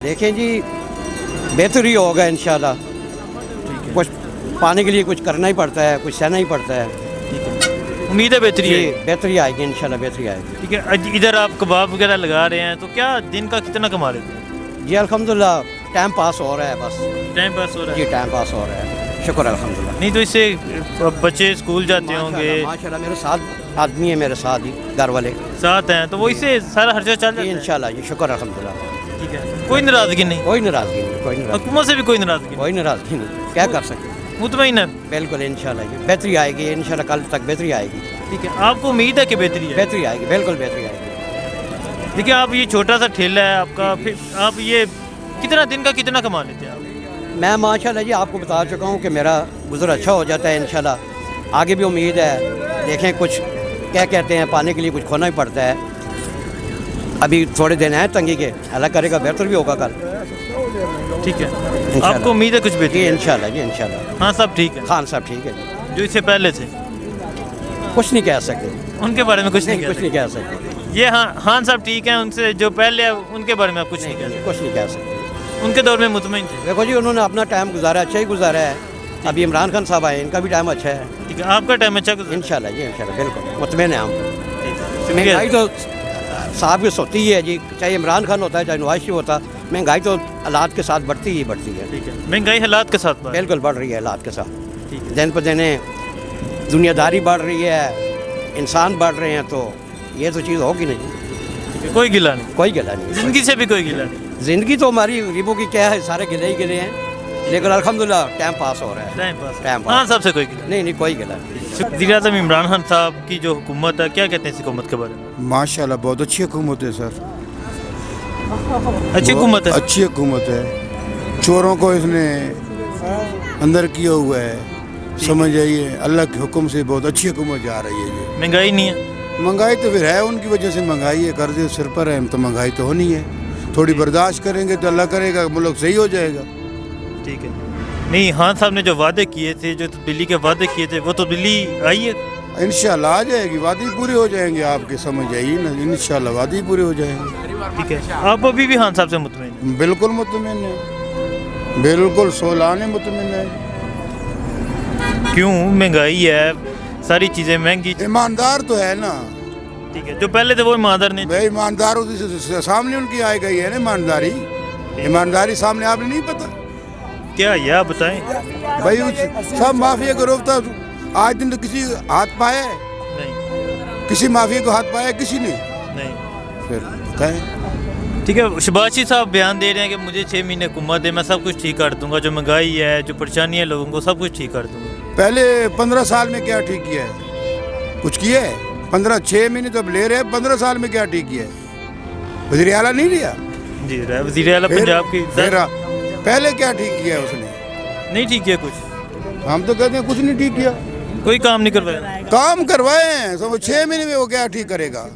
देखें जी, बेहतर ही होगा इंशाल्लाह। कुछ पाने के लिए कुछ करना ही पड़ता है, कुछ सहना ही पड़ता है। उम्मीद है बेहतरी है। बेहतरी आएगी इंशाल्लाह, बेहतरी आएगी। ठीक है, इधर आप कबाब वगैरह लगा रहे हैं तो क्या दिन का कितना कमा लेते हैं? जी अल्हम्दुलिल्लाह, टाइम पास हो रहा है, बस टाइम पास हो रहा जी है। टाइम पास हो रहा है, शुक्र अल्हम्दुलिल्लाह। नहीं तो इससे बच्चे स्कूल जाते होंगे, माशाल्लाह मेरे साथ आदमी है, मेरे साथ ही घर वाले साथ हैं, तो वो इससे सारा खर्चा चल जाता है। इंशाल्लाह जी, शुक्र अल्हम्दुलिल्लाह। ठीक है, कोई नाराजगी नहीं, कोई नाराजगी नहीं, कोई नाराजगी हुकूमत से भी कोई नाराजगी नहीं, कोई नाराजगी नहीं, क्या कर सकते हैं। मुतमईन है। बिल्कुल इंशाल्लाह जी, बेहतरी आएगी इंशाल्लाह, कल तक बेहतरी आएगी। ठीक है, आपको उम्मीद है कि बेहतरी है? बेहतरी आएगी, बिल्कुल बेहतरी आएगी। देखिए, आप ये छोटा सा ठेला है आपका, फिर आप ये कितना दिन का कितना कमा लेते हैं आप? मैं माशाल्लाह जी आपको बता चुका हूँ कि मेरा गुज़र अच्छा हो जाता है इंशाल्लाह। आगे भी उम्मीद है, देखें कुछ क्या कहते हैं, पाने के लिए कुछ खोना ही पड़ता है। अभी थोड़े दिन हैं तंगी के, अल्लाह करेगा बेहतर भी होगा कल। ठीक है, इंशाल्लाह। आपको उम्मीद है कुछ जी बेहतरी? इंशाल्लाह जी इंशाल्लाह। हाँ, सब ठीक है। खान साहब ठीक है जी, जो इससे पहले थे कुछ नहीं कह सकते, उनके बारे में कुछ नहीं कुछ नहीं कहते? कह सकते, ये हाँ साहब ठीक है, उनसे जो पहले है उनके बारे में आप कुछ नहीं कहते? कुछ नहीं कह सकते। उनके दौर में मुतमईन थे। देखो जी, उन्होंने अपना टाइम गुजारा, अच्छा ही गुजारा है। अभी इमरान खान साहब आए, इनका भी टाइम अच्छा है। ठीक है, आपका टाइम अच्छा गुजरा? इंशाल्लाह जी इंशाल्लाह, बिल्कुल मुतमईन है हम। ठीक है, महंगाई तो साहब की सोती है जी, चाहे इमरान खान होता है चाहे नवाज शरीफ होता, महंगाई तो हालात के साथ बढ़ती ही बढ़ती है। ठीक है, महंगाई हालात के साथ बढ़ रही है। बिल्कुल बढ़ रही है हालात के साथ। ठीक है, दिन पर दिन दुनियादारी बढ़ रही है, इंसान बढ़ रहे हैं, तो ये तो चीज़ होगी नहीं, ठीक है, कोई गिला नहीं, कोई गिला नहीं। जिंदगी से भी कोई गिला नहीं। ज़िंदगी तो हमारी गरीबों की क्या है, सारे गिले ही गिले हैं, लेकिन अल्हम्दुलिल्लाह टाइम पास हो रहा है। Time pass. Time pass. हाँ, सबसे कोई गिला नहीं कोई गिला नहीं। वज़ीर आज़म इमरान खान साहब की जो हुकूमत है, क्या कहते हैं इस हुकूमत के बारे में? माशाल्लाह बहुत अच्छी हुकूमत है सर, अच्छी हुकूमत है। अच्छी हुकूमत है। चोरों को इसने अंदर किया हुआ है, समझ जाइए। अल्लाह के हुक्म से बहुत अच्छी हुकूमत जा रही है ये। महंगाई नहीं है? महंगाई तो फिर है, उनकी वजह से महंगाई है, कर्जे सिर पर है, तो महंगाई तो होनी है। थोड़ी बर्दाश्त करेंगे तो अल्लाह करेगा, मुल्क सही हो जाएगा। ठीक है। नहीं, खान साहब ने जो वादे किए थे, जो तब्दीली के वादे किए थे, वो तब्दीली आई है? इंशाल्लाह आ जाएगी, वादे पूरे हो जाएंगे आपके, समझ जाइए ना, इंशाल्लाह वादे पूरे हो जाएंगे। ठीक है, आप अभी भी खान साहब से मुतमईन हैं? बिल्कुल मुतमिन है, बिल्कुल सोलाने मुतमिन है। क्यों? महंगाई है, सारी चीज़ें महंगी। ईमानदार तो है ना ठीक है, जो पहले थे वो ईमानदार नहीं थे। भाई, ईमानदार सामने उनकी आई गई है ना ईमानदारी। ईमानदारी सामने आपने नहीं पता क्या है आप बताएं? भाई, सब माफिया को रोकता। आज दिन तो किसी हाथ पाया है? नहीं, किसी माफिया को हाथ पाया है किसी ने? नहीं। फिर बताएं। ठीक है, शबाशी साहब बयान दे रहे हैं कि मुझे 6 महीने हुकूमत है, मैं सब कुछ ठीक कर दूंगा, जो महंगाई है, जो परेशानी है लोगों को, सब कुछ ठीक कर दूंगा। पहले 15 साल में क्या ठीक किया है? कुछ किया है? 6 महीने तो अब ले रहे हैं, 15 साल में क्या ठीक किया है? वज़ीर आला नहीं लिया? जी, वज़ीर आला पंजाब की फिर पहले क्या ठीक किया है उसने? नहीं ठीक किया कुछ, हम तो कहते हैं कुछ नहीं ठीक किया, कोई काम नहीं करवाया। काम करवाए हैं, सब 6 महीने में वो क्या ठीक करेगा?